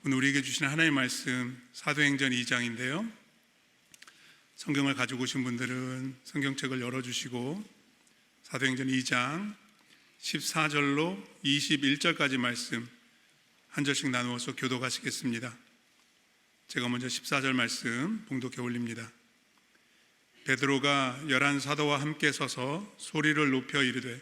오늘 우리에게 주신 하나님의 말씀 사도행전 2장인데요. 성경을 가지고 오신 분들은 성경책을 열어주시고 사도행전 2장 14절로 21절까지 말씀 한 절씩 나누어서 교독하시겠습니다. 제가 먼저 14절 말씀 봉독해 올립니다. 베드로가 11 사도와 함께 서서 소리를 높여 이르되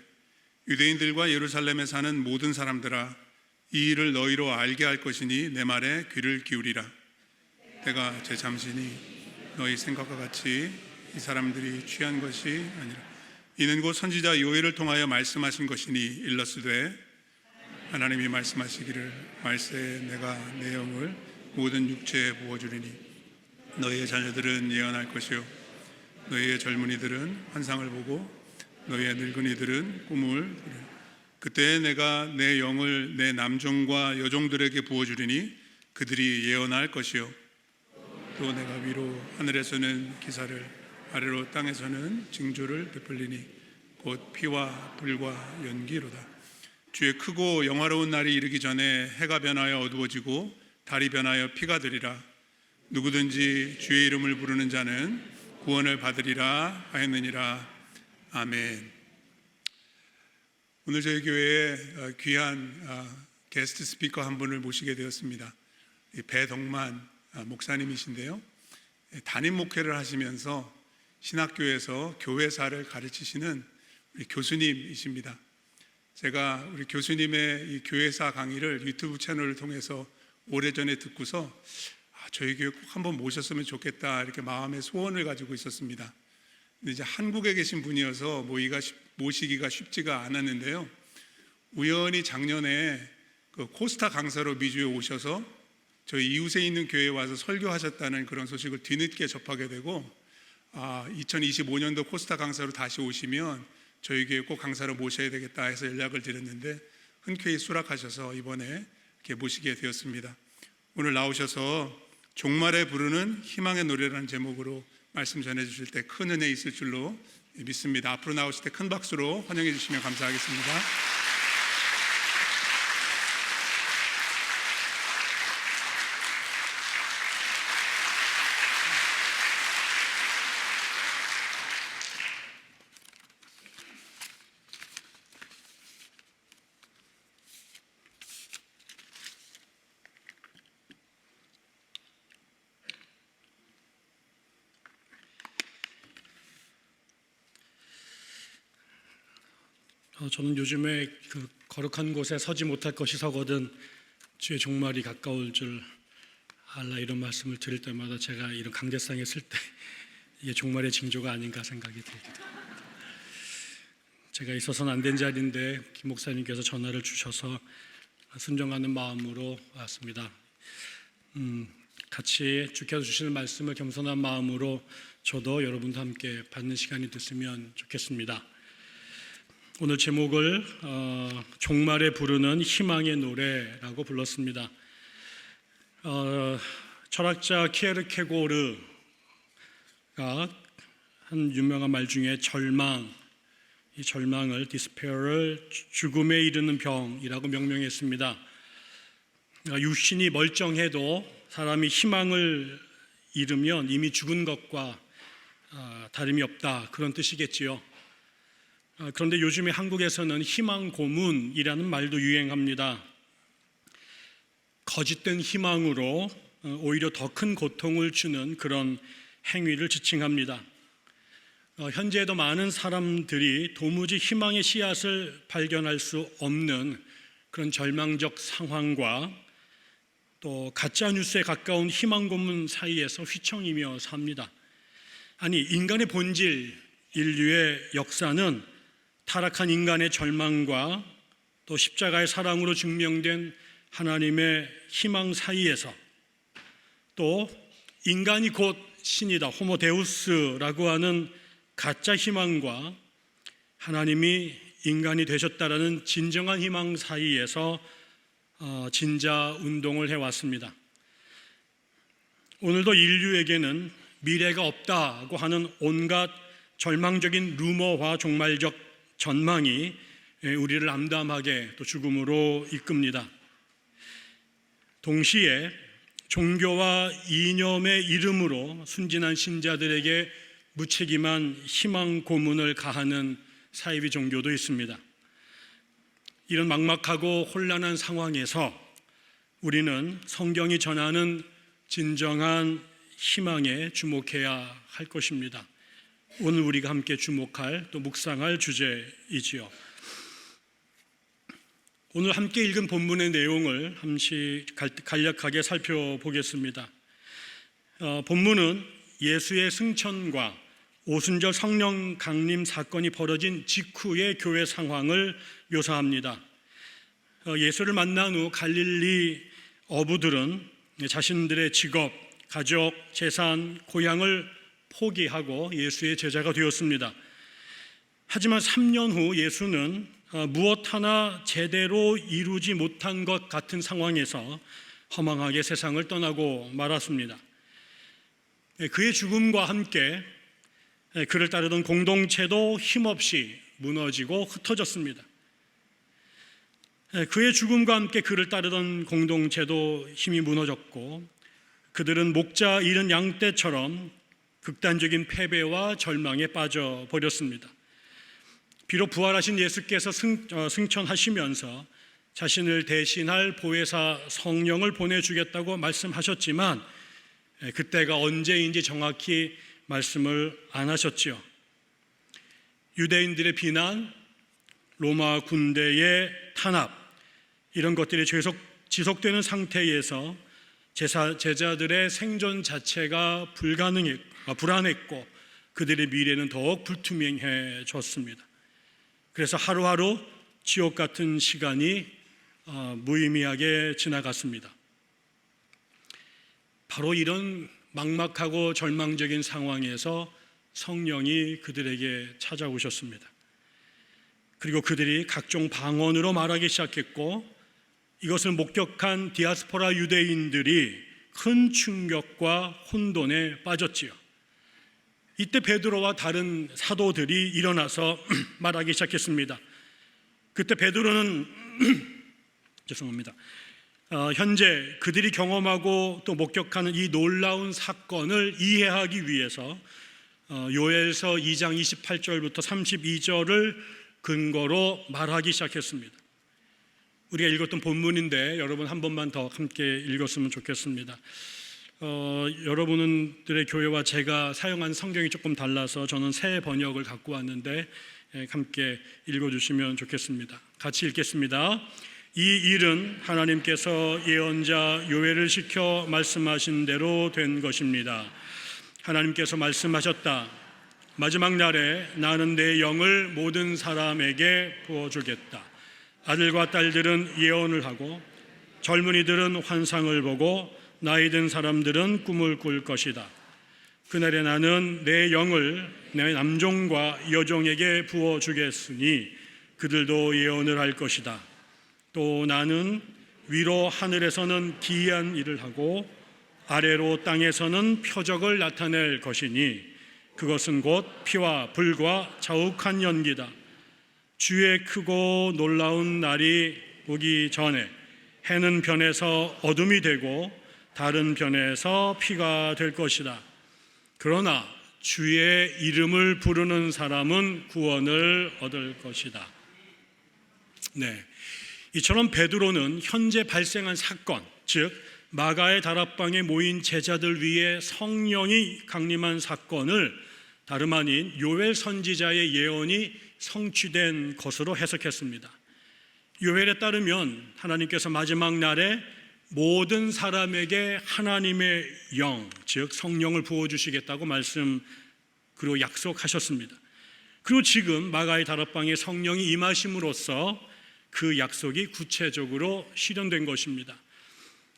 유대인들과 예루살렘에 사는 모든 사람들아, 이 일을 너희로 알게 할 것이니 내 말에 귀를 기울이라. 내가 제 잠시니 너희 생각과 같이 이 사람들이 취한 것이 아니라 이는 곧 선지자 요엘을 통하여 말씀하신 것이니 일러스되 하나님이 말씀하시기를 말세에 내가 내 영을 모든 육체에 부어주리니 너희의 자녀들은 예언할 것이요 너희의 젊은이들은 환상을 보고 너희의 늙은이들은 꿈을 꾸리라. 그때 내가 내 영을 내 남종과 여종들에게 부어주리니 그들이 예언할 것이요 또 내가 위로 하늘에서는 기사를 아래로 땅에서는 징조를 베풀리니 곧 피와 불과 연기로다. 주의 크고 영화로운 날이 이르기 전에 해가 변하여 어두워지고 달이 변하여 피가 되리라. 누구든지 주의 이름을 부르는 자는 구원을 받으리라 하였느니라. 아멘. 오늘 저희 교회에 귀한 게스트 스피커 한 분을 모시게 되었습니다. 배덕만 목사님이신데요, 담임 목회를 하시면서 신학교에서 교회사를 가르치시는 우리 교수님이십니다. 제가 우리 교수님의 이 교회사 강의를 유튜브 채널을 통해서 오래전에 듣고서 저희 교회 꼭 한번 모셨으면 좋겠다 이렇게 마음의 소원을 가지고 있었습니다. 근데 이제 한국에 계신 분이어서 모시기가 쉽지가 않았는데요, 우연히 작년에 그 코스타 강사로 미주에 오셔서 저희 이웃에 있는 교회에 와서 설교하셨다는 그런 소식을 뒤늦게 접하게 되고 2025년도 코스타 강사로 다시 오시면 저희 교회 꼭 강사로 모셔야 되겠다 해서 연락을 드렸는데 흔쾌히 수락하셔서 이번에 이렇게 모시게 되었습니다. 오늘 나오셔서 종말에 부르는 희망의 노래라는 제목으로 말씀 전해주실 때 큰 은혜 있을 줄로 믿습니다. 앞으로 나오실 때 큰 박수로 환영해 주시면 감사하겠습니다. 저는 요즘에 그 거룩한 곳에 서지 못할 것이 서거든 주의 종말이 가까울 줄 알라 이런 말씀을 드릴 때마다 제가 이런 강대상에 쓸 때 이게 종말의 징조가 아닌가 생각이 들기도 합니다. 제가 있어서는 안 된 자리인데 김 목사님께서 전화를 주셔서 순종하는 마음으로 왔습니다. 같이 주께서 주시는 말씀을 겸손한 마음으로 저도 여러분과 함께 받는 시간이 됐으면 좋겠습니다. 오늘 제목을 종말에 부르는 희망의 노래라고 불렀습니다. 철학자 키에르케고르가 한 유명한 말 중에 이 절망을 디스페어를 죽음에 이르는 병이라고 명명했습니다. 육신이 멀쩡해도 사람이 희망을 잃으면 이미 죽은 것과 다름이 없다, 그런 뜻이겠지요. 그런데 요즘에 한국에서는 희망 고문이라는 말도 유행합니다. 거짓된 희망으로 오히려 더 큰 고통을 주는 그런 행위를 지칭합니다. 현재에도 많은 사람들이 도무지 희망의 씨앗을 발견할 수 없는 그런 절망적 상황과 또 가짜 뉴스에 가까운 희망 고문 사이에서 휘청이며 삽니다. 아니, 인간의 본질, 인류의 역사는 타락한 인간의 절망과 또 십자가의 사랑으로 증명된 하나님의 희망 사이에서 또 인간이 곧 신이다, 호모데우스라고 하는 가짜 희망과 하나님이 인간이 되셨다라는 진정한 희망 사이에서 진자 운동을 해왔습니다. 오늘도 인류에게는 미래가 없다고 하는 온갖 절망적인 루머와 종말적 전망이 우리를 암담하게 또 죽음으로 이끕니다. 동시에 종교와 이념의 이름으로 순진한 신자들에게 무책임한 희망 고문을 가하는 사이비 종교도 있습니다. 이런 막막하고 혼란한 상황에서 우리는 성경이 전하는 진정한 희망에 주목해야 할 것입니다. 오늘 우리가 함께 주목할 또 묵상할 주제이지요. 오늘 함께 읽은 본문의 내용을 잠시 간략하게 살펴보겠습니다. 본문은 예수의 승천과 오순절 성령 강림 사건이 벌어진 직후의 교회 상황을 묘사합니다. 예수를 만난 후 갈릴리 어부들은 자신들의 직업, 가족, 재산, 고향을 포기하고 예수의 제자가 되었습니다. 하지만 3년 후 예수는 무엇 하나 제대로 이루지 못한 것 같은 상황에서 허망하게 세상을 떠나고 말았습니다. 그의 죽음과 함께 그를 따르던 공동체도 힘없이 무너지고 흩어졌습니다. 그의 죽음과 함께 그를 따르던 공동체도 힘이 무너졌고 그들은 목자 잃은 양떼처럼 극단적인 패배와 절망에 빠져버렸습니다. 비록 부활하신 예수께서 승천하시면서 자신을 대신할 보혜사 성령을 보내주겠다고 말씀하셨지만 그때가 언제인지 정확히 말씀을 안 하셨지요. 유대인들의 비난, 로마 군대의 탄압, 이런 것들이 지속되는 상태에서 제자들의 생존 자체가 불안했고 그들의 미래는 더욱 불투명해졌습니다. 그래서 하루하루 지옥 같은 시간이 무의미하게 지나갔습니다. 바로 이런 막막하고 절망적인 상황에서 성령이 그들에게 찾아오셨습니다. 그리고 그들이 각종 방언으로 말하기 시작했고 이것을 목격한 디아스포라 유대인들이 큰 충격과 혼돈에 빠졌지요. 이때 베드로와 다른 사도들이 일어나서 말하기 시작했습니다. 그때 베드로는 현재 그들이 경험하고 또 목격하는 이 놀라운 사건을 이해하기 위해서 요엘서 2장 28절부터 32절을 근거로 말하기 시작했습니다. 우리가 읽었던 본문인데 여러분 한 번만 더 함께 읽었으면 좋겠습니다. 여러분들의 교회와 제가 사용한 성경이 조금 달라서 저는 새 번역을 갖고 왔는데 함께 읽어주시면 좋겠습니다. 같이 읽겠습니다. 이 일은 하나님께서 예언자 요엘을 시켜 말씀하신 대로 된 것입니다. 하나님께서 말씀하셨다. 마지막 날에 나는 내 영을 모든 사람에게 부어주겠다. 아들과 딸들은 예언을 하고 젊은이들은 환상을 보고 나이 든 사람들은 꿈을 꿀 것이다. 그날에 나는 내 영을 내 남종과 여종에게 부어주겠으니 그들도 예언을 할 것이다. 또 나는 위로 하늘에서는 기이한 일을 하고 아래로 땅에서는 표적을 나타낼 것이니 그것은 곧 피와 불과 자욱한 연기다. 주의 크고 놀라운 날이 오기 전에 해는 변해서 어둠이 되고 다른 변해서 피가 될 것이다. 그러나 주의 이름을 부르는 사람은 구원을 얻을 것이다. 네, 이처럼 베드로는 현재 발생한 사건, 즉 마가의 다락방에 모인 제자들 위에 성령이 강림한 사건을 다름 아닌 요엘 선지자의 예언이 성취된 것으로 해석했습니다. 요엘에 따르면 하나님께서 마지막 날에 모든 사람에게 하나님의 영, 즉 성령을 부어주시겠다고 그리고 약속하셨습니다. 그리고 지금 마가의 다락방에 성령이 임하심으로써 그 약속이 구체적으로 실현된 것입니다.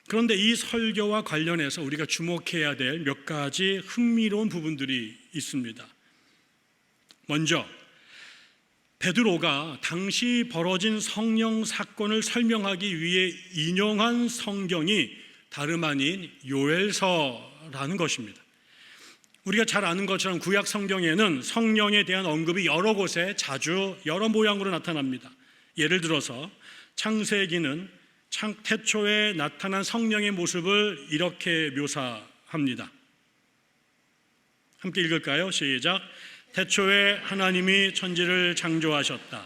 그런데 이 설교와 관련해서 우리가 주목해야 될 몇 가지 흥미로운 부분들이 있습니다. 먼저 베드로가 당시 벌어진 성령 사건을 설명하기 위해 인용한 성경이 다름 아닌 요엘서라는 것입니다. 우리가 잘 아는 것처럼 구약 성경에는 성령에 대한 언급이 여러 곳에 자주 여러 모양으로 나타납니다. 예를 들어서 창세기는 태초에 나타난 성령의 모습을 이렇게 묘사합니다. 함께 읽을까요? 시작. 태초에 하나님이 천지를 창조하셨다.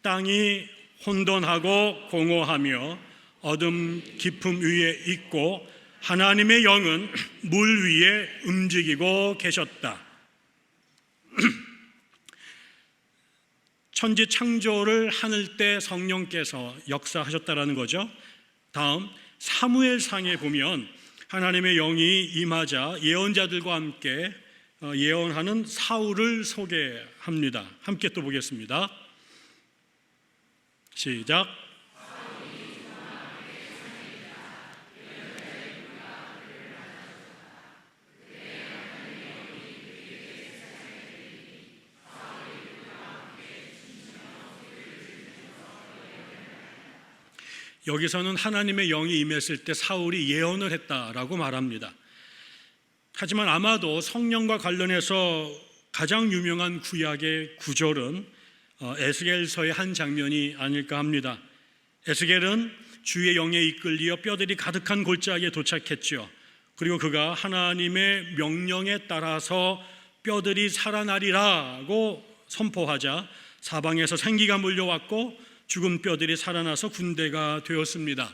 땅이 혼돈하고 공허하며 어둠 깊음 위에 있고 하나님의 영은 물 위에 움직이고 계셨다. 천지 창조를 하늘 때 성령께서 역사하셨다라는 거죠. 다음 사무엘상에 보면 하나님의 영이 임하자 예언자들과 함께 예언하는 사울을 소개합니다. 함께 또 보겠습니다. 시작. 여기서는 하나님의 영이 임했을 때 사울이 예언을 했다라고 말합니다. 하지만 아마도 성령과 관련해서 가장 유명한 구약의 구절은 에스겔서의 한 장면이 아닐까 합니다. 에스겔은 주의 영에 이끌리어 뼈들이 가득한 골짜기에 도착했죠. 그리고 그가 하나님의 명령에 따라서 뼈들이 살아나리라고 선포하자 사방에서 생기가 몰려왔고 죽은 뼈들이 살아나서 군대가 되었습니다.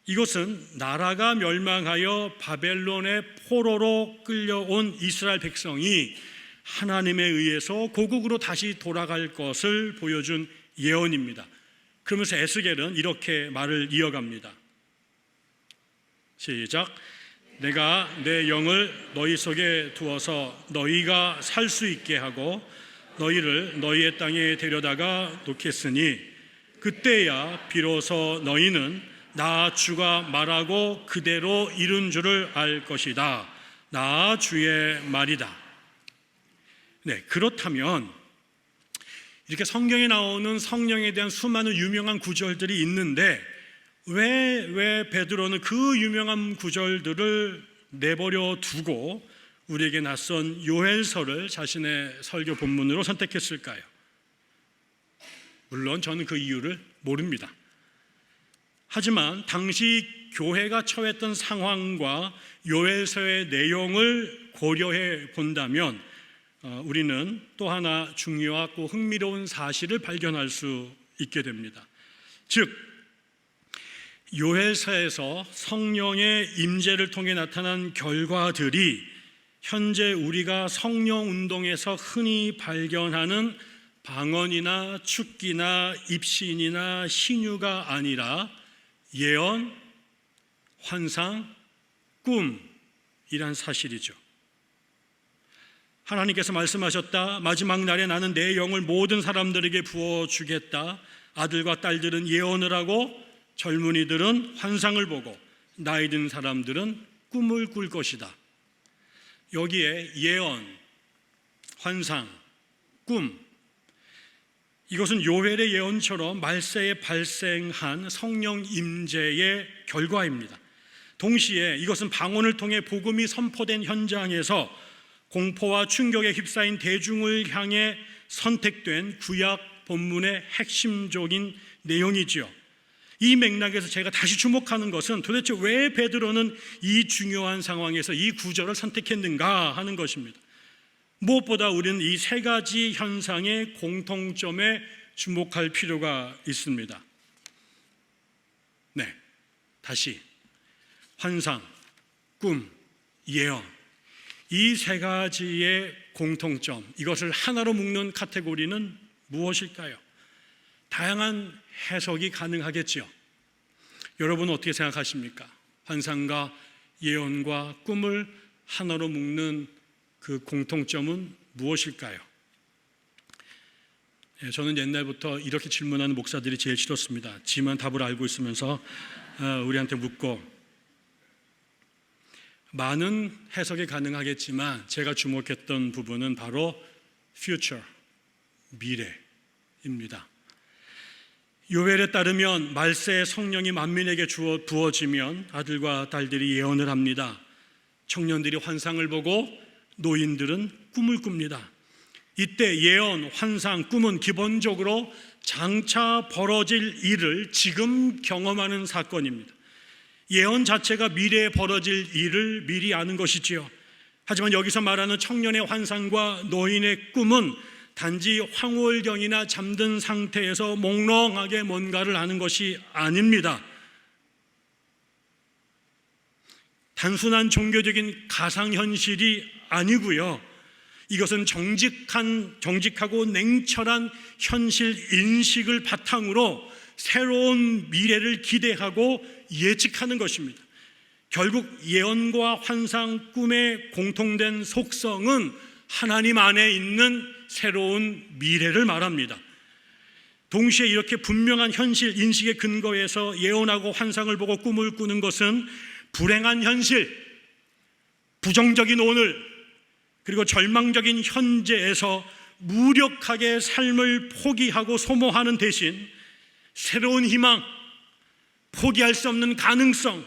이것은 나라가 멸망하여 바벨론의 포로로 끌려온 이스라엘 백성이 하나님에 의해서 고국으로 다시 돌아갈 것을 보여준 예언입니다. 그러면서 에스겔은 이렇게 말을 이어갑니다. 시작. 내가 내 영을 너희 속에 두어서 너희가 살 수 있게 하고 너희를 너희의 땅에 데려다가 놓겠으니 그때야 비로소 너희는 나 주가 말하고 그대로 이룬 줄을 알 것이다. 나 주의 말이다. 네, 그렇다면 이렇게 성경에 나오는 성령에 대한 수많은 유명한 구절들이 있는데 왜 베드로는 그 유명한 구절들을 내버려 두고 우리에게 낯선 요엘서를 자신의 설교 본문으로 선택했을까요? 물론 저는 그 이유를 모릅니다. 하지만 당시 교회가 처했던 상황과 요엘서의 내용을 고려해 본다면 우리는 또 하나 중요하고 흥미로운 사실을 발견할 수 있게 됩니다. 즉 요엘서에서 성령의 임재를 통해 나타난 결과들이 현재 우리가 성령 운동에서 흔히 발견하는 방언이나 축기나 입신이나 신유가 아니라 예언, 환상, 꿈이란 사실이죠. 하나님께서 말씀하셨다. 마지막 날에 나는 내 영을 모든 사람들에게 부어주겠다. 아들과 딸들은 예언을 하고 젊은이들은 환상을 보고 나이 든 사람들은 꿈을 꿀 것이다. 여기에 예언, 환상, 꿈, 이것은 요엘의 예언처럼 말세에 발생한 성령 임재의 결과입니다. 동시에 이것은 방언을 통해 복음이 선포된 현장에서 공포와 충격에 휩싸인 대중을 향해 선택된 구약 본문의 핵심적인 내용이지요. 이 맥락에서 제가 다시 주목하는 것은 도대체 왜 베드로는 이 중요한 상황에서 이 구절을 선택했는가 하는 것입니다. 무엇보다 우리는 이 세 가지 현상의 공통점에 주목할 필요가 있습니다. 네, 다시 환상, 꿈, 예언, 이 세 가지의 공통점, 이것을 하나로 묶는 카테고리는 무엇일까요? 다양한 해석이 가능하겠지요. 여러분은 어떻게 생각하십니까? 환상과 예언과 꿈을 하나로 묶는 그 공통점은 무엇일까요? 저는 옛날부터 이렇게 질문하는 목사들이 제일 싫었습니다. 지만 답을 알고 있으면서 우리한테 묻고, 많은 해석이 가능하겠지만 제가 주목했던 부분은 바로 future, 미래입니다. 요엘에 따르면 말세의 성령이 만민에게 부어지면 아들과 딸들이 예언을 합니다. 청년들이 환상을 보고 노인들은 꿈을 꿉니다. 이때 예언, 환상, 꿈은 기본적으로 장차 벌어질 일을 지금 경험하는 사건입니다. 예언 자체가 미래에 벌어질 일을 미리 아는 것이지요. 하지만 여기서 말하는 청년의 환상과 노인의 꿈은 단지 황홀경이나 잠든 상태에서 몽롱하게 뭔가를 아는 것이 아닙니다. 단순한 종교적인 가상현실이 아니고요. 이것은 정직하고 냉철한 현실 인식을 바탕으로 새로운 미래를 기대하고 예측하는 것입니다. 결국 예언과 환상, 꿈의 공통된 속성은 하나님 안에 있는 새로운 미래를 말합니다. 동시에 이렇게 분명한 현실 인식의 근거에서 예언하고 환상을 보고 꿈을 꾸는 것은 불행한 현실, 부정적인 오늘, 그리고 절망적인 현재에서 무력하게 삶을 포기하고 소모하는 대신 새로운 희망, 포기할 수 없는 가능성,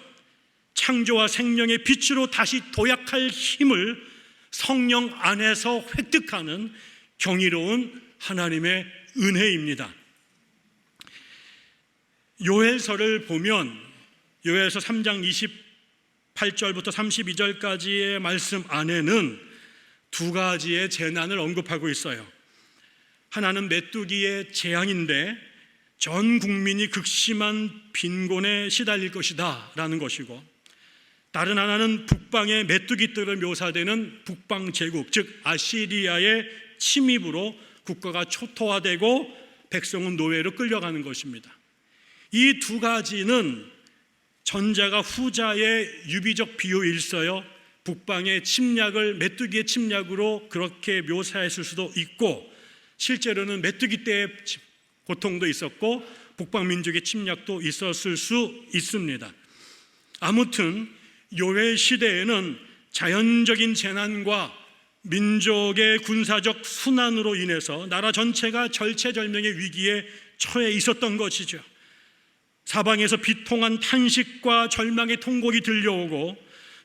창조와 생명의 빛으로 다시 도약할 힘을 성령 안에서 획득하는 경이로운 하나님의 은혜입니다. 요엘서를 보면 요엘서 3장 28절부터 32절까지의 말씀 안에는 두 가지의 재난을 언급하고 있어요. 하나는 메뚜기의 재앙인데 전 국민이 극심한 빈곤에 시달릴 것이다 라는 것이고, 다른 하나는 북방의 메뚜기떼로 묘사되는 북방 제국, 즉 아시리아의 침입으로 국가가 초토화되고 백성은 노예로 끌려가는 것입니다. 이 두 가지는 전자가 후자의 유비적 비유일서요, 북방의 침략을 메뚜기의 침략으로 그렇게 묘사했을 수도 있고, 실제로는 메뚜기 때의 고통도 있었고 북방 민족의 침략도 있었을 수 있습니다. 아무튼 요엘 시대에는 자연적인 재난과 민족의 군사적 순환으로 인해서 나라 전체가 절체절명의 위기에 처해 있었던 것이죠. 사방에서 비통한 탄식과 절망의 통곡이 들려오고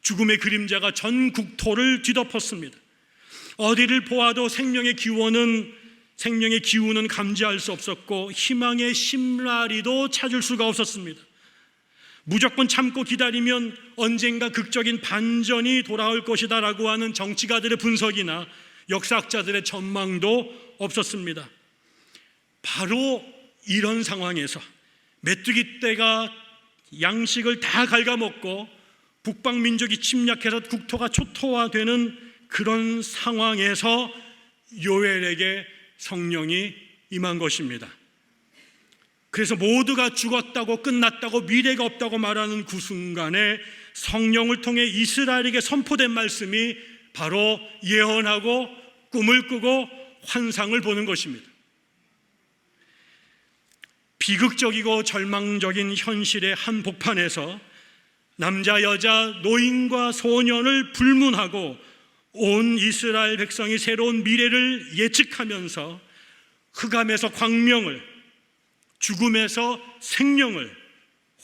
죽음의 그림자가 전 국토를 뒤덮었습니다. 어디를 보아도 생명의 기운은 감지할 수 없었고 희망의 심라리도 찾을 수가 없었습니다. 무조건 참고 기다리면 언젠가 극적인 반전이 돌아올 것이다 라고 하는 정치가들의 분석이나 역사학자들의 전망도 없었습니다. 바로 이런 상황에서 메뚜기 떼가 양식을 다 갉아먹고 북방 민족이 침략해서 국토가 초토화되는 그런 상황에서 요엘에게 성령이 임한 것입니다. 그래서 모두가 죽었다고 끝났다고 미래가 없다고 말하는 그 순간에 성령을 통해 이스라엘에게 선포된 말씀이 바로 예언하고 꿈을 꾸고 환상을 보는 것입니다. 비극적이고 절망적인 현실의 한복판에서 남자, 여자, 노인과 소년을 불문하고 온 이스라엘 백성이 새로운 미래를 예측하면서 흑암에서 광명을, 죽음에서 생명을,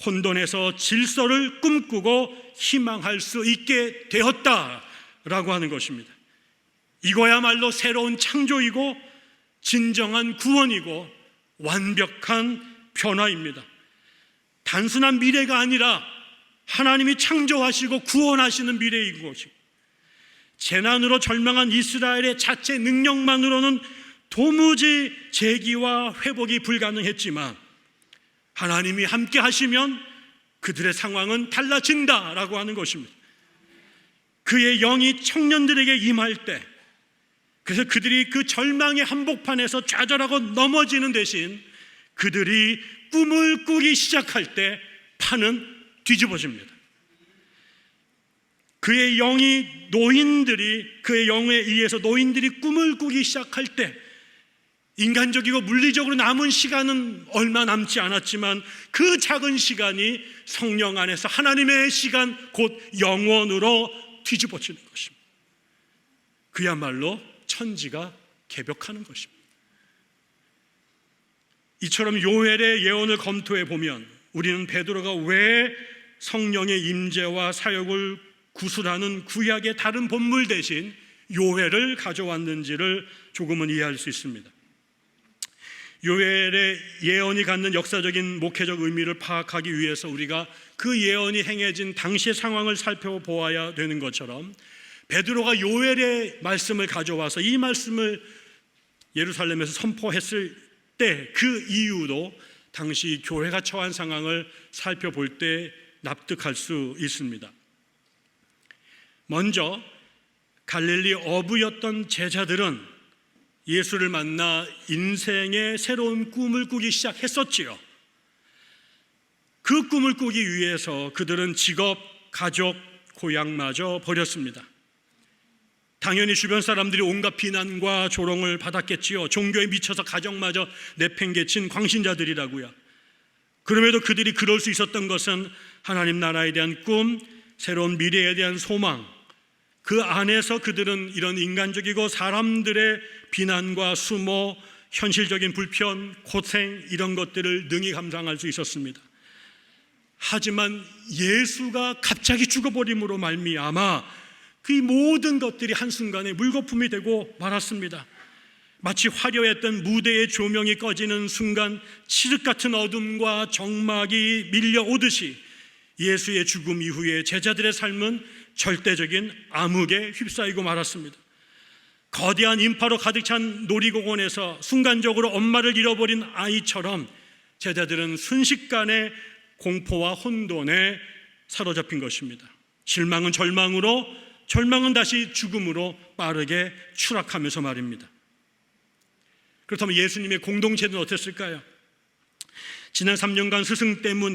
혼돈에서 질서를 꿈꾸고 희망할 수 있게 되었다라고 하는 것입니다. 이거야말로 새로운 창조이고 진정한 구원이고 완벽한 변화입니다. 단순한 미래가 아니라 하나님이 창조하시고 구원하시는 미래인 것이고, 재난으로 절망한 이스라엘의 자체 능력만으로는 도무지 재기와 회복이 불가능했지만 하나님이 함께 하시면 그들의 상황은 달라진다라고 하는 것입니다. 그의 영이 청년들에게 임할 때, 그래서 그들이 그 절망의 한복판에서 좌절하고 넘어지는 대신 그들이 꿈을 꾸기 시작할 때 판은 뒤집어집니다. 그의 영에 의해서 노인들이 꿈을 꾸기 시작할 때, 인간적이고 물리적으로 남은 시간은 얼마 남지 않았지만 그 작은 시간이 성령 안에서 하나님의 시간, 곧 영원으로 뒤집어지는 것입니다. 그야말로 천지가 개벽하는 것입니다. 이처럼 요엘의 예언을 검토해 보면 우리는 베드로가 왜 성령의 임재와 사역을 구술하는 구약의 다른 본물 대신 요엘을 가져왔는지를 조금은 이해할 수 있습니다. 요엘의 예언이 갖는 역사적인 목회적 의미를 파악하기 위해서 우리가 그 예언이 행해진 당시의 상황을 살펴보아야 되는 것처럼, 베드로가 요엘의 말씀을 가져와서 이 말씀을 예루살렘에서 선포했을 때 그 이유도 당시 교회가 처한 상황을 살펴볼 때 납득할 수 있습니다. 먼저 갈릴리 어부였던 제자들은 예수를 만나 인생의 새로운 꿈을 꾸기 시작했었지요. 그 꿈을 꾸기 위해서 그들은 직업, 가족, 고향마저 버렸습니다. 당연히 주변 사람들이 온갖 비난과 조롱을 받았겠지요. 종교에 미쳐서 가정마저 내팽개친 광신자들이라고요. 그럼에도 그들이 그럴 수 있었던 것은 하나님 나라에 대한 꿈, 새로운 미래에 대한 소망, 그 안에서 그들은 이런 인간적이고 사람들의 비난과 수모, 현실적인 불편, 고생 이런 것들을 능히 감당할 수 있었습니다. 하지만 예수가 갑자기 죽어버림으로 말미암아 그 모든 것들이 한순간에 물거품이 되고 말았습니다. 마치 화려했던 무대의 조명이 꺼지는 순간 칠흑 같은 어둠과 정막이 밀려오듯이 예수의 죽음 이후에 제자들의 삶은 절대적인 암흑에 휩싸이고 말았습니다. 거대한 인파로 가득 찬 놀이공원에서 순간적으로 엄마를 잃어버린 아이처럼 제자들은 순식간에 공포와 혼돈에 사로잡힌 것입니다. 실망은 절망으로, 절망은 다시 죽음으로 빠르게 추락하면서 말입니다. 그렇다면 예수님의 공동체는 어땠을까요? 지난 3년간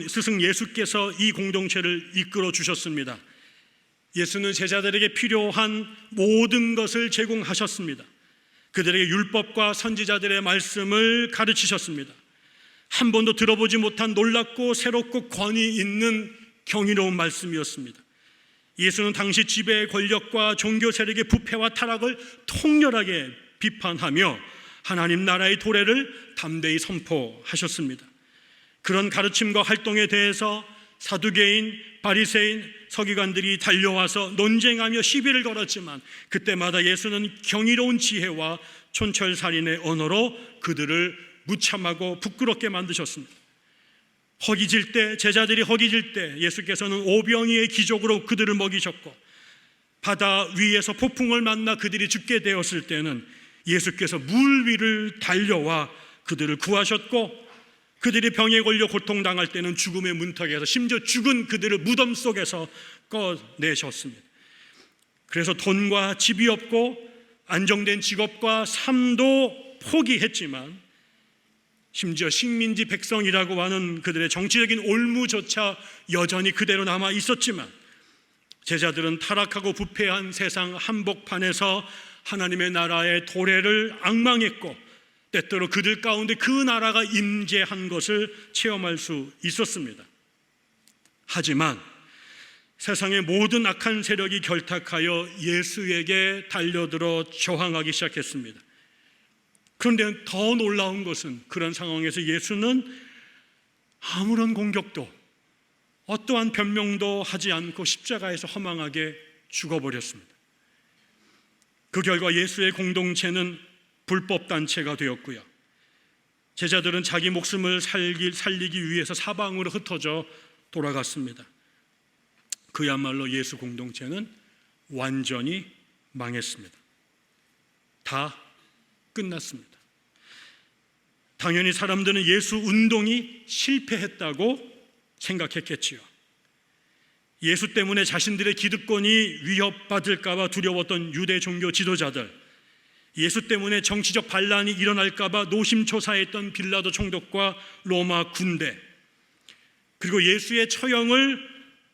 스승 예수께서 이 공동체를 이끌어 주셨습니다. 예수는 제자들에게 필요한 모든 것을 제공하셨습니다. 그들에게 율법과 선지자들의 말씀을 가르치셨습니다. 한 번도 들어보지 못한 놀랍고 새롭고 권위 있는 경이로운 말씀이었습니다. 예수는 당시 지배 권력과 종교 세력의 부패와 타락을 통렬하게 비판하며 하나님 나라의 도래를 담대히 선포하셨습니다. 그런 가르침과 활동에 대해서 사두개인, 바리새인, 서기관들이 달려와서 논쟁하며 시비를 걸었지만 그때마다 예수는 경이로운 지혜와 촌철살인의 언어로 그들을 무참하고 부끄럽게 만드셨습니다. 허기질 때, 제자들이 허기질 때 예수께서는 오병이의 기적으로 그들을 먹이셨고, 바다 위에서 폭풍을 만나 그들이 죽게 되었을 때는 예수께서 물 위를 달려와 그들을 구하셨고, 그들이 병에 걸려 고통당할 때는 죽음의 문턱에서 심지어 죽은 그들을 무덤 속에서 꺼내셨습니다. 그래서 돈과 집이 없고 안정된 직업과 삶도 포기했지만 심지어 식민지 백성이라고 하는 그들의 정치적인 올무조차 여전히 그대로 남아 있었지만 제자들은 타락하고 부패한 세상 한복판에서 하나님의 나라의 도래를 앙망했고 때때로 그들 가운데 그 나라가 임재한 것을 체험할 수 있었습니다. 하지만 세상의 모든 악한 세력이 결탁하여 예수에게 달려들어 저항하기 시작했습니다. 그런데 더 놀라운 것은 그런 상황에서 예수는 아무런 공격도 어떠한 변명도 하지 않고 십자가에서 허망하게 죽어버렸습니다. 그 결과 예수의 공동체는 불법단체가 되었고요, 제자들은 자기 목숨을 살리기 위해서 사방으로 흩어져 돌아갔습니다. 그야말로 예수 공동체는 완전히 망했습니다. 다 끝났습니다. 당연히 사람들은 예수 운동이 실패했다고 생각했겠지요. 예수 때문에 자신들의 기득권이 위협받을까 봐 두려웠던 유대 종교 지도자들, 예수 때문에 정치적 반란이 일어날까 봐 노심초사했던 빌라도 총독과 로마 군대, 그리고 예수의 처형을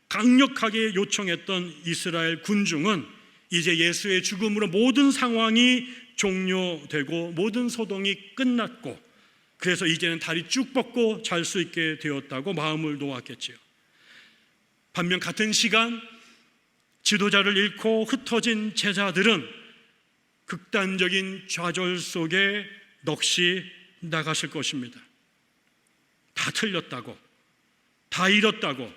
강력하게 요청했던 이스라엘 군중은 이제 예수의 죽음으로 모든 상황이 종료되고 모든 소동이 끝났고, 그래서 이제는 다리 쭉 뻗고 잘 수 있게 되었다고 마음을 놓았겠지요. 반면 같은 시간 지도자를 잃고 흩어진 제자들은 극단적인 좌절 속에 넋이 나갔을 것입니다. 다 틀렸다고, 다 잃었다고,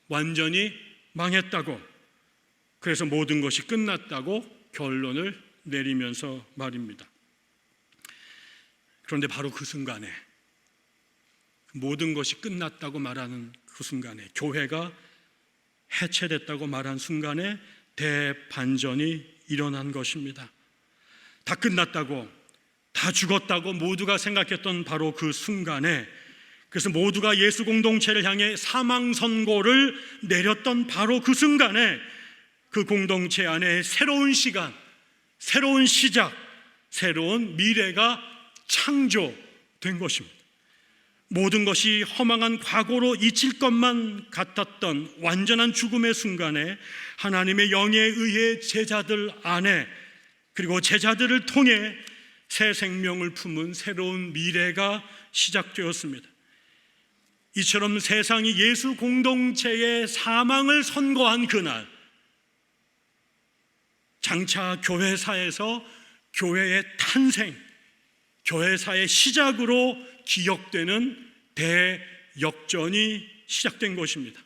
완전히 망했다고, 그래서 모든 것이 끝났다고 결론을 내리면서 말입니다. 그런데 바로 그 순간에, 모든 것이 끝났다고 말하는 그 순간에, 교회가 해체됐다고 말한 순간에 대반전이 일어난 것입니다. 다 끝났다고, 다 죽었다고 모두가 생각했던 바로 그 순간에, 그래서 모두가 예수 공동체를 향해 사망 선고를 내렸던 바로 그 순간에 그 공동체 안에 새로운 시간, 새로운 시작, 새로운 미래가 창조된 것입니다. 모든 것이 허망한 과거로 잊힐 것만 같았던 완전한 죽음의 순간에 하나님의 영에 의해 제자들 안에, 그리고 제자들을 통해 새 생명을 품은 새로운 미래가 시작되었습니다. 이처럼 세상이 예수 공동체의 사망을 선고한 그날, 장차 교회사에서 교회의 탄생, 교회사의 시작으로 기억되는 대역전이 시작된 것입니다.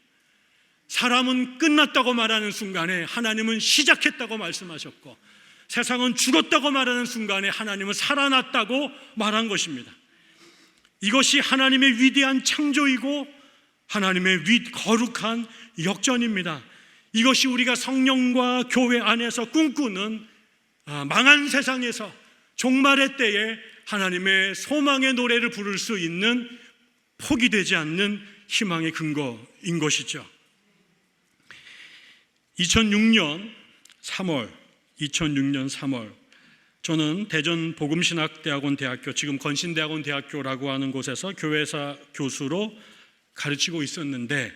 사람은 끝났다고 말하는 순간에 하나님은 시작했다고 말씀하셨고, 세상은 죽었다고 말하는 순간에 하나님은 살아났다고 말한 것입니다. 이것이 하나님의 위대한 창조이고 하나님의 거룩한 역전입니다. 이것이 우리가 성령과 교회 안에서 꿈꾸는 망한 세상에서 종말의 때에 하나님의 소망의 노래를 부를 수 있는 포기되지 않는 희망의 근거인 것이죠. 2006년 3월 저는 대전 복음신학대학원 대학교, 지금 건신대학원 대학교라고 하는 곳에서 교회사 교수로 가르치고 있었는데,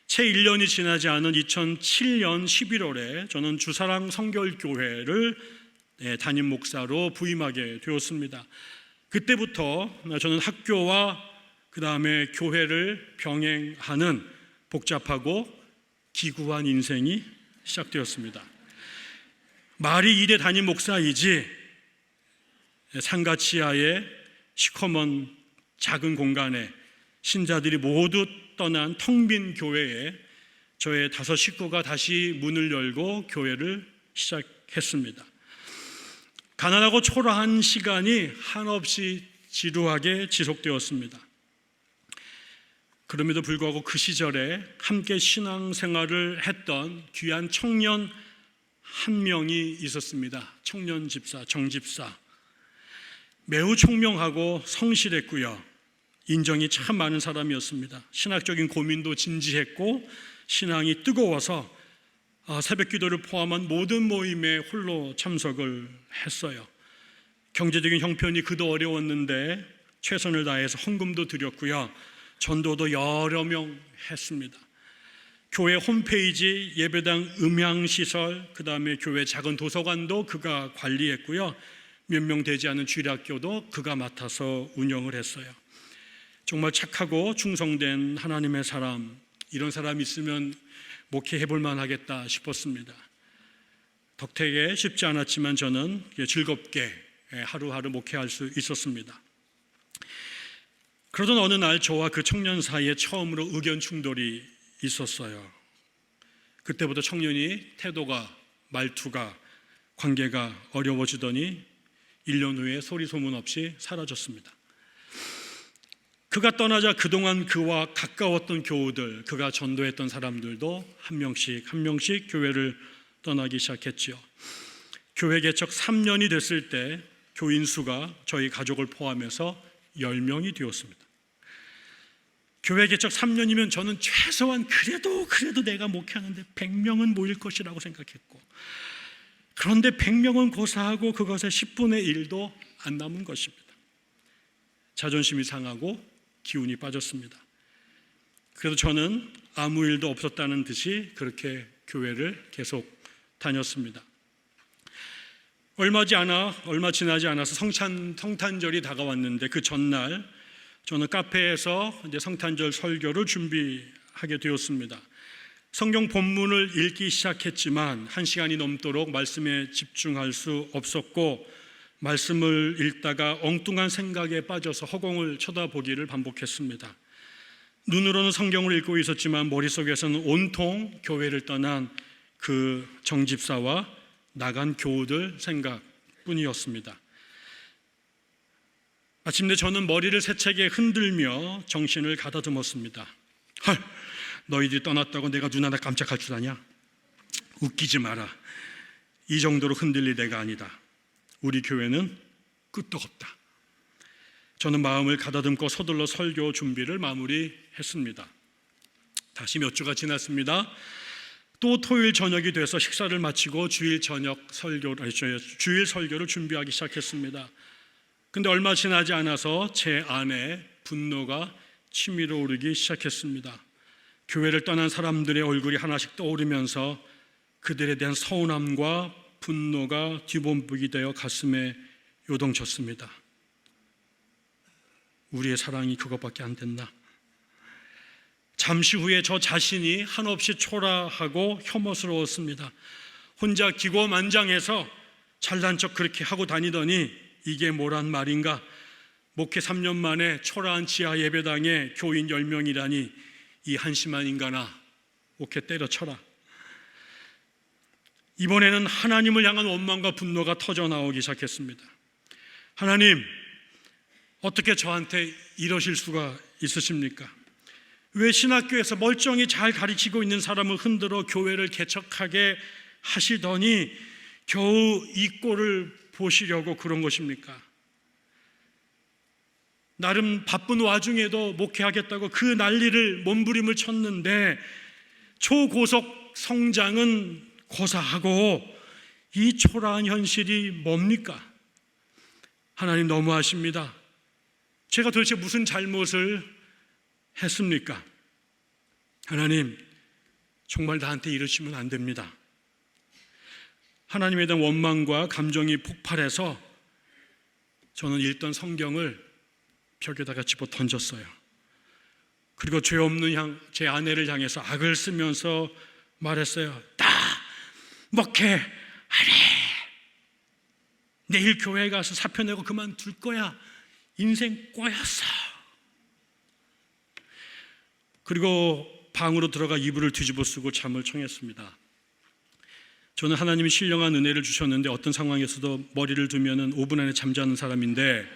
채 1년이 지나지 않은 2007년 11월에 저는 주사랑 성결교회를 담임 목사로 부임하게 되었습니다. 그때부터 저는 학교와 그 다음에 교회를 병행하는 복잡하고 기구한 인생이 시작되었습니다. 말이 일의 담임 목사이지 상가 치하의 시커먼 작은 공간에 신자들이 모두 떠난 텅 빈 교회에 저의 5 식구가 다시 문을 열고 교회를 시작했습니다. 가난하고 초라한 시간이 한없이 지루하게 지속되었습니다. 그럼에도 불구하고 그 시절에 함께 신앙생활을 했던 귀한 청년 한 명이 있었습니다. 청년 집사, 정집사. 매우 총명하고 성실했고요, 인정이 참 많은 사람이었습니다. 신학적인 고민도 진지했고 신앙이 뜨거워서 새벽 기도를 포함한 모든 모임에 홀로 참석을 했어요. 경제적인 형편이 그도 어려웠는데 최선을 다해서 헌금도 드렸고요, 전도도 여러 명 했습니다. 교회 홈페이지, 예배당 음향시설, 그 다음에 교회 작은 도서관도 그가 관리했고요, 몇 명 되지 않은 주일학교도 그가 맡아서 운영을 했어요. 정말 착하고 충성된 하나님의 사람, 이런 사람이 있으면 목회해 볼 만하겠다 싶었습니다. 덕택에 쉽지 않았지만 저는 즐겁게 하루하루 목회할 수 있었습니다. 그러던 어느 날 저와 그 청년 사이에 처음으로 의견 충돌이 있었어요. 그때부터 청년이 태도가, 말투가, 관계가 어려워지더니 1년 후에 소리 소문 없이 사라졌습니다. 그가 떠나자 그동안 그와 가까웠던 교우들, 그가 전도했던 사람들도 한 명씩 교회를 떠나기 시작했죠. 교회 개척 3년이 됐을 때 교인 수가 저희 가족을 포함해서 10명이 되었습니다. 교회 개척 3년이면 저는 최소한 그래도 내가 목회하는데 100명은 모일 것이라고 생각했고, 그런데 100명은 고사하고 그것의 10분의 1도 안 남은 것입니다. 자존심이 상하고 기운이 빠졌습니다. 그래도 저는 아무 일도 없었다는 듯이 그렇게 교회를 계속 다녔습니다. 얼마 지나지 않아서 성탄절이 다가왔는데 그 전날 저는 카페에서 이제 성탄절 설교를 준비하게 되었습니다. 성경 본문을 읽기 시작했지만 1시간이 넘도록 말씀에 집중할 수 없었고, 말씀을 읽다가 엉뚱한 생각에 빠져서 허공을 쳐다보기를 반복했습니다. 눈으로는 성경을 읽고 있었지만 머릿속에서는 온통 교회를 떠난 그 정집사와 나간 교우들 생각뿐이었습니다. 마침내 저는 머리를 세차게 흔들며 정신을 가다듬었습니다. 헐, 너희들이 떠났다고 내가 눈 하나 깜짝할 줄 아냐? 웃기지 마라. 이 정도로 흔들릴 애가 아니다. 우리 교회는 끄떡없다. 저는 마음을 가다듬고 서둘러 설교 준비를 마무리했습니다. 다시 몇 주가 지났습니다. 또 토요일 저녁이 돼서 식사를 마치고 주일 설교를 준비하기 시작했습니다. 근데 얼마 지나지 않아서 제 안에 분노가 치밀어 오르기 시작했습니다. 교회를 떠난 사람들의 얼굴이 하나씩 떠오르면서 그들에 대한 서운함과 분노가 뒤범벅이 되어 가슴에 요동쳤습니다. 우리의 사랑이 그것밖에 안 됐나? 잠시 후에 저 자신이 한없이 초라하고 혐오스러웠습니다. 혼자 기고만장해서 잘난 척 그렇게 하고 다니더니 이게 뭐란 말인가? 목회 3년 만에 초라한 지하 예배당에 교인 10명이라니 이 한심한 인간아, 목회 때려쳐라. 이번에는 하나님을 향한 원망과 분노가 터져 나오기 시작했습니다. 하나님, 어떻게 저한테 이러실 수가 있으십니까? 왜 신학교에서 멀쩡히 잘 가르치고 있는 사람을 흔들어 교회를 개척하게 하시더니 겨우 이 꼴을 보시려고 그런 것입니까? 나름 바쁜 와중에도 목회하겠다고 그 난리를 몸부림을 쳤는데 초고속 성장은 고사하고 이 초라한 현실이 뭡니까? 하나님 너무하십니다. 제가 도대체 무슨 잘못을 했습니까? 하나님, 정말 나한테 이러시면 안 됩니다. 하나님에 대한 원망과 감정이 폭발해서 저는 읽던 성경을 벽에다가 집어 던졌어요. 그리고 죄 없는 제 아내를 향해서 악을 쓰면서 말했어요. 나 목회하래. 내일 교회 가서 사표 내고 그만둘 거야. 인생 꼬였어. 그리고 방으로 들어가 이불을 뒤집어 쓰고 잠을 청했습니다. 저는 하나님이 신령한 은혜를 주셨는데 어떤 상황에서도 머리를 두면 5분 안에 잠자는 사람인데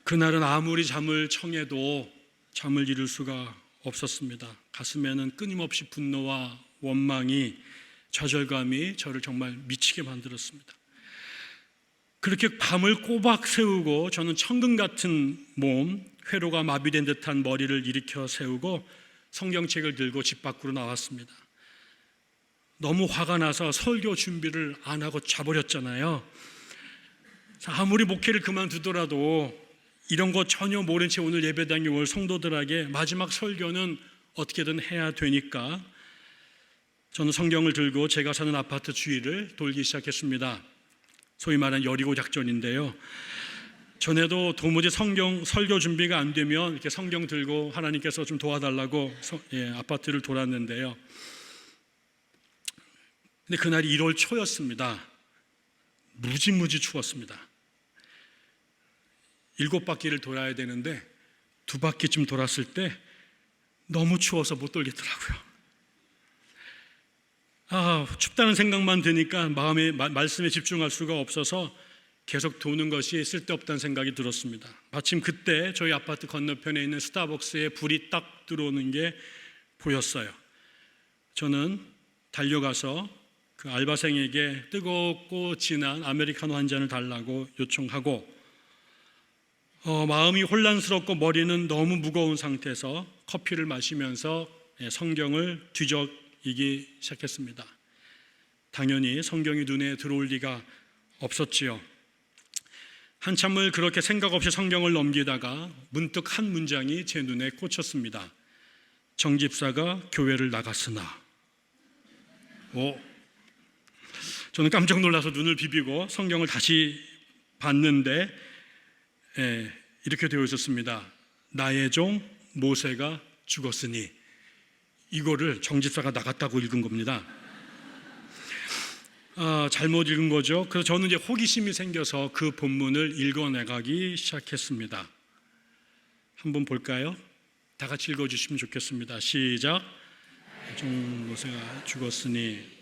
그날은 아무리 잠을 청해도 잠을 이룰 수가 없었습니다. 가슴에는 끊임없이 분노와 원망이, 좌절감이 저를 정말 미치게 만들었습니다. 그렇게 밤을 꼬박 세우고 저는 천근 같은 몸, 회로가 마비된 듯한 머리를 일으켜 세우고 성경책을 들고 집 밖으로 나왔습니다. 너무 화가 나서 설교 준비를 안 하고 자버렸잖아요. 아무리 목회를 그만두더라도 이런 거 전혀 모른 채 오늘 예배당에 올 성도들에게 마지막 설교는 어떻게든 해야 되니까 저는 성경을 들고 제가 사는 아파트 주위를 돌기 시작했습니다. 소위 말하는 여리고 작전인데요. 전에도 도무지 설교 준비가 안 되면 이렇게 성경 들고 하나님께서 좀 도와달라고 아파트를 돌았는데요. 근데 그날이 1월 초였습니다. 무지무지 추웠습니다. 7바퀴를 돌아야 되는데 2바퀴쯤 돌았을 때 너무 추워서 못 돌겠더라고요. 춥다는 생각만 드니까 마음에 말씀에 집중할 수가 없어서 계속 도는 것이 쓸데없다는 생각이 들었습니다. 마침 그때 저희 아파트 건너편에 있는 스타벅스에 불이 딱 들어오는 게 보였어요. 저는 달려가서 그 알바생에게 뜨겁고 진한 아메리카노 한 잔을 달라고 요청하고 마음이 혼란스럽고 머리는 너무 무거운 상태에서 커피를 마시면서 성경을 뒤적이기 시작했습니다. 당연히 성경이 눈에 들어올 리가 없었지요. 한참을 그렇게 생각 없이 성경을 넘기다가 문득 한 문장이 제 눈에 꽂혔습니다. 정 집사가 교회를 나갔으나. 저는 깜짝 놀라서 눈을 비비고 성경을 다시 봤는데 이렇게 되어 있었습니다. 나의 종 모세가 죽었으니. 이거를 정 집사가 나갔다고 읽은 겁니다. 잘못 읽은 거죠. 그래서 저는 이제 호기심이 생겨서 그 본문을 읽어내가기 시작했습니다. 한번 볼까요? 다 같이 읽어주시면 좋겠습니다. 시작. 종 모세가 죽었으니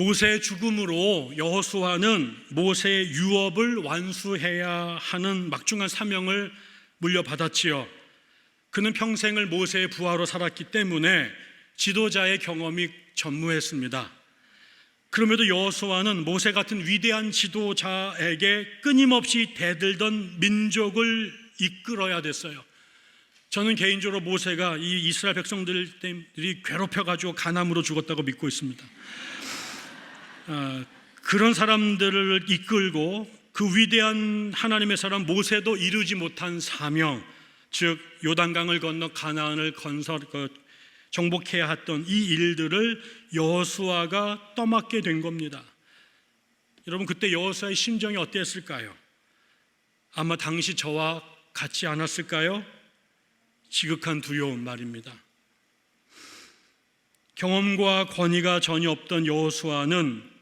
모세의 죽음으로 여호수아는 모세의 유업을 완수해야 하는 막중한 사명을 물려받았지요. 그는 평생을 모세의 부하로 살았기 때문에 지도자의 경험이 전무했습니다. 그럼에도 여호수아는 모세 같은 위대한 지도자에게 끊임없이 대들던 민족을 이끌어야 됐어요. 저는 개인적으로 모세가 이 이스라엘 백성들이 괴롭혀가지고 간암으로 죽었다고 믿고 있습니다. 그런 사람들을 이끌고 그 위대한 하나님의 사람 모세도 이루지 못한 사명, 즉 요단강을 건너 가나안을 정복해야 했던 이 일들을 여호수아가 떠맡게 된 겁니다. 여러분, 그때 여호수아의 심정이 어땠을까요? 아마 당시 저와 같지 않았을까요? 지극한 두려움 말입니다. 경험과 권위가 전혀 없던 여호수아는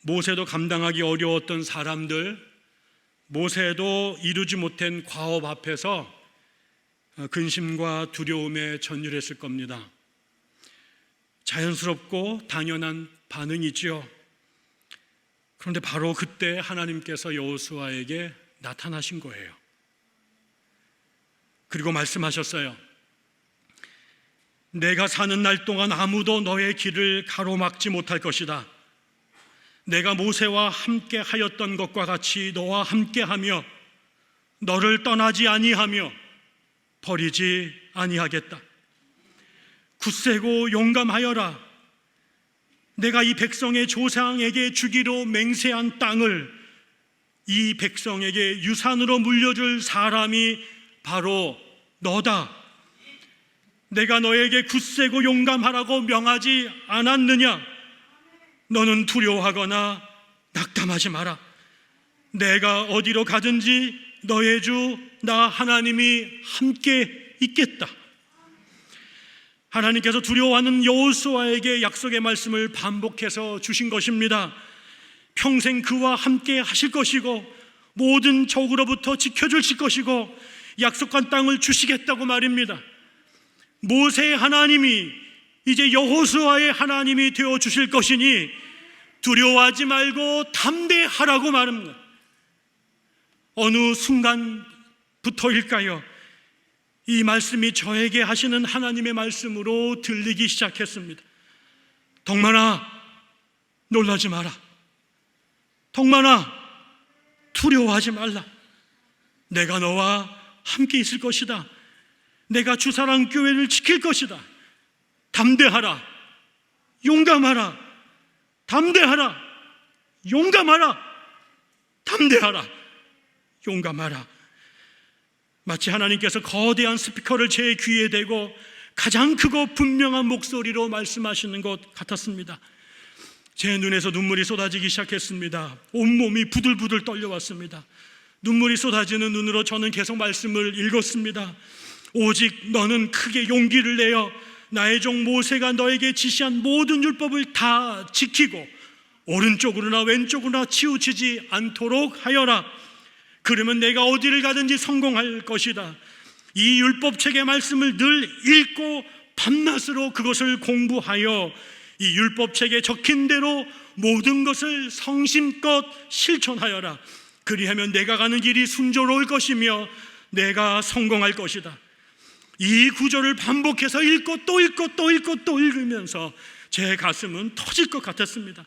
모세도 감당하기 어려웠던 사람들, 모세도 이루지 못한 과업 앞에서 근심과 두려움에 전율했을 겁니다. 자연스럽고 당연한 반응이지요. 그런데 바로 그때 하나님께서 여호수아에게 나타나신 거예요. 그리고 말씀하셨어요. 내가 사는 날 동안 아무도 너의 길을 가로막지 못할 것이다. 내가 모세와 함께 하였던 것과 같이 너와 함께하며 너를 떠나지 아니하며 버리지 아니하겠다. 굳세고 용감하여라. 내가 이 백성의 조상에게 주기로 맹세한 땅을 이 백성에게 유산으로 물려줄 사람이 바로 너다. 내가 너에게 굳세고 용감하라고 명하지 않았느냐? 너는 두려워하거나 낙담하지 마라. 내가 어디로 가든지 너의 주 나 하나님이 함께 있겠다. 하나님께서 두려워하는 여호수아에게 약속의 말씀을 반복해서 주신 것입니다. 평생 그와 함께 하실 것이고 모든 적으로부터 지켜주실 것이고 약속한 땅을 주시겠다고 말입니다. 모세의 하나님이 이제 여호수아의 하나님이 되어주실 것이니 두려워하지 말고 담대하라고 말합니다. 어느 순간부터일까요? 이 말씀이 저에게 하시는 하나님의 말씀으로 들리기 시작했습니다. 덕만아, 놀라지 마라. 덕만아, 두려워하지 말라. 내가 너와 함께 있을 것이다. 내가 주사랑교회를 지킬 것이다. 담대하라. 용감하라. 담대하라. 용감하라. 담대하라. 용감하라. 마치 하나님께서 거대한 스피커를 제 귀에 대고 가장 크고 분명한 목소리로 말씀하시는 것 같았습니다. 제 눈에서 눈물이 쏟아지기 시작했습니다. 온몸이 부들부들 떨려왔습니다. 눈물이 쏟아지는 눈으로 저는 계속 말씀을 읽었습니다. 오직 너는 크게 용기를 내어 나의 종 모세가 너에게 지시한 모든 율법을 다 지키고 오른쪽으로나 왼쪽으로나 치우치지 않도록 하여라. 그러면 내가 어디를 가든지 성공할 것이다. 이 율법책의 말씀을 늘 읽고 밤낮으로 그것을 공부하여 이 율법책에 적힌 대로 모든 것을 성심껏 실천하여라. 그리하면 내가 가는 길이 순조로울 것이며 내가 성공할 것이다. 이 구절을 반복해서 읽고 또 읽고 또 읽고 또 읽으면서 제 가슴은 터질 것 같았습니다.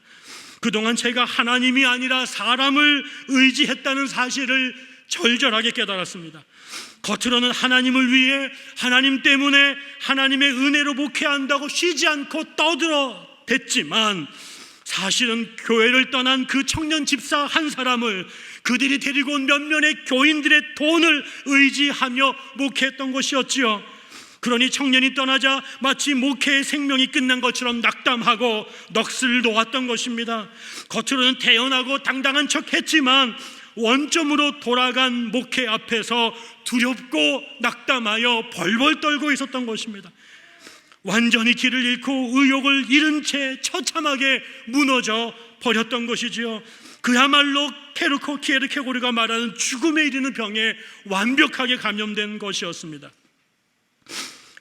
그동안 제가 하나님이 아니라 사람을 의지했다는 사실을 절절하게 깨달았습니다. 겉으로는 하나님을 위해 하나님 때문에 하나님의 은혜로 목회한다고 쉬지 않고 떠들어댔지만 사실은 교회를 떠난 그 청년 집사 한 사람을 그들이 데리고 온 몇몇의 교인들의 돈을 의지하며 목회했던 것이었지요. 그러니 청년이 떠나자 마치 목회의 생명이 끝난 것처럼 낙담하고 넋을 놓았던 것입니다. 겉으로는 태연하고 당당한 척했지만 원점으로 돌아간 목회 앞에서 두렵고 낙담하여 벌벌 떨고 있었던 것입니다. 완전히 길을 잃고 의욕을 잃은 채 처참하게 무너져 버렸던 것이지요. 그야말로 키에르케고르가 말하는 죽음에 이르는 병에 완벽하게 감염된 것이었습니다.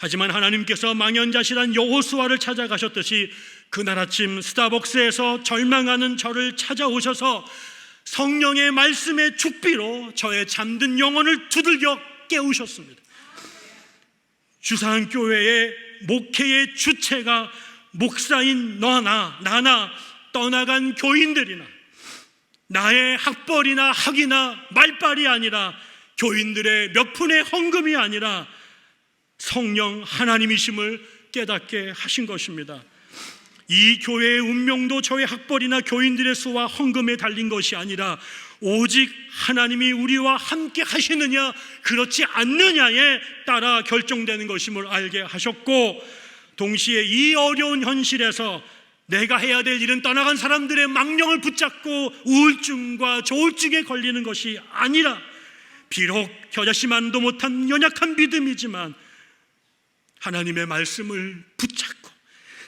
하지만 하나님께서 망연자실한 여호수아를 찾아가셨듯이 그날 아침 스타벅스에서 절망하는 저를 찾아오셔서 성령의 말씀의 축비로 저의 잠든 영혼을 두들겨 깨우셨습니다. 주상교회의 목회의 주체가 목사인 나나 떠나간 교인들이나 나의 학벌이나 학위나 말빨이 아니라 교인들의 몇 푼의 헌금이 아니라 성령 하나님이심을 깨닫게 하신 것입니다. 이 교회의 운명도 저의 학벌이나 교인들의 수와 헌금에 달린 것이 아니라 오직 하나님이 우리와 함께 하시느냐 그렇지 않느냐에 따라 결정되는 것임을 알게 하셨고, 동시에 이 어려운 현실에서 내가 해야 될 일은 떠나간 사람들의 망령을 붙잡고 우울증과 조울증에 걸리는 것이 아니라, 비록 겨자씨만도 못한 연약한 믿음이지만 하나님의 말씀을 붙잡고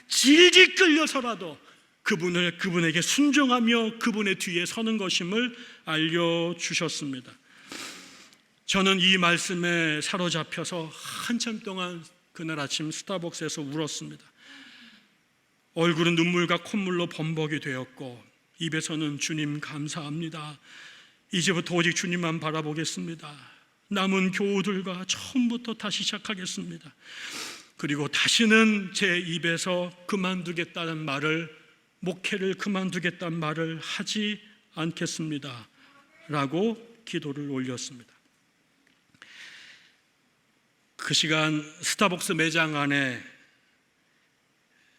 질질 끌려서라도 그분에게 순종하며 그분의 뒤에 서는 것임을 알려주셨습니다. 저는 이 말씀에 사로잡혀서 한참 동안 그날 아침 스타벅스에서 울었습니다. 얼굴은 눈물과 콧물로 범벅이 되었고 입에서는 주님 감사합니다, 이제부터 오직 주님만 바라보겠습니다, 남은 교우들과 처음부터 다시 시작하겠습니다, 그리고 다시는 제 입에서 그만두겠다는 말을, 목회를 그만두겠다는 말을 하지 않겠습니다 라고 기도를 올렸습니다. 그 시간 스타벅스 매장 안에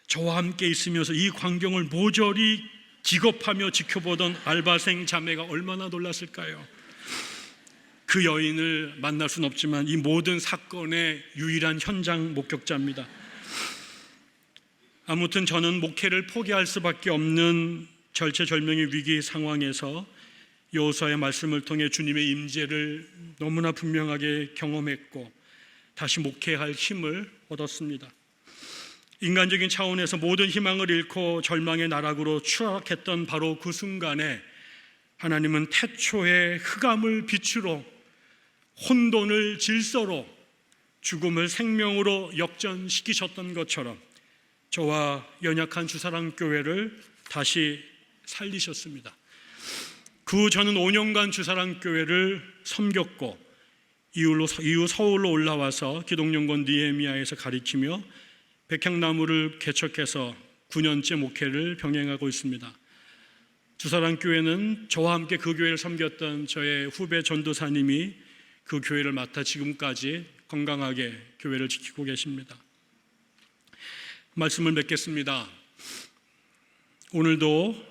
저와 함께 있으면서 이 광경을 모조리 기겁하며 지켜보던 알바생 자매가 얼마나 놀랐을까요? 그 여인을 만날 수는 없지만 이 모든 사건의 유일한 현장 목격자입니다. 아무튼 저는 목회를 포기할 수밖에 없는 절체절명의 위기 상황에서 여호수아의 말씀을 통해 주님의 임재를 너무나 분명하게 경험했고 다시 목회할 힘을 얻었습니다. 인간적인 차원에서 모든 희망을 잃고 절망의 나락으로 추락했던 바로 그 순간에 하나님은 태초의 흑암을 빛으로, 혼돈을 질서로, 죽음을 생명으로 역전시키셨던 것처럼 저와 연약한 주사랑교회를 다시 살리셨습니다. 그 저는 5년간 주사랑교회를 섬겼고 이후 서울로 올라와서 기독연구원 니에미아에서 가르치며 백향나무를 개척해서 9년째 목회를 병행하고 있습니다. 주사랑교회는 저와 함께 그 교회를 섬겼던 저의 후배 전도사님이 그 교회를 맡아 지금까지 건강하게 교회를 지키고 계십니다. 말씀을 맺겠습니다. 오늘도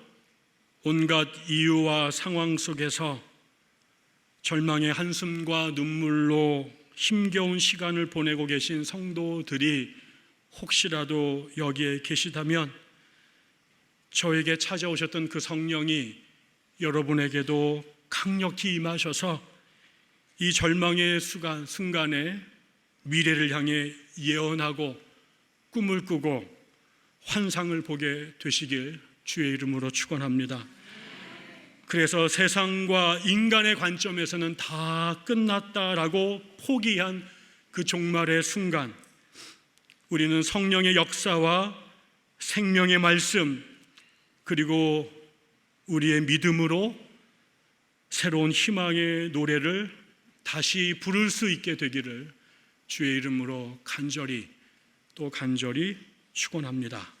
온갖 이유와 상황 속에서 절망의 한숨과 눈물로 힘겨운 시간을 보내고 계신 성도들이 혹시라도 여기에 계시다면 저에게 찾아오셨던 그 성령이 여러분에게도 강력히 임하셔서 이 절망의 순간에 미래를 향해 예언하고 꿈을 꾸고 환상을 보게 되시길 주의 이름으로 축원합니다. 그래서 세상과 인간의 관점에서는 다 끝났다라고 포기한 그 종말의 순간, 우리는 성령의 역사와 생명의 말씀 그리고 우리의 믿음으로 새로운 희망의 노래를 다시 부를 수 있게 되기를 주의 이름으로 간절히 축원합니다.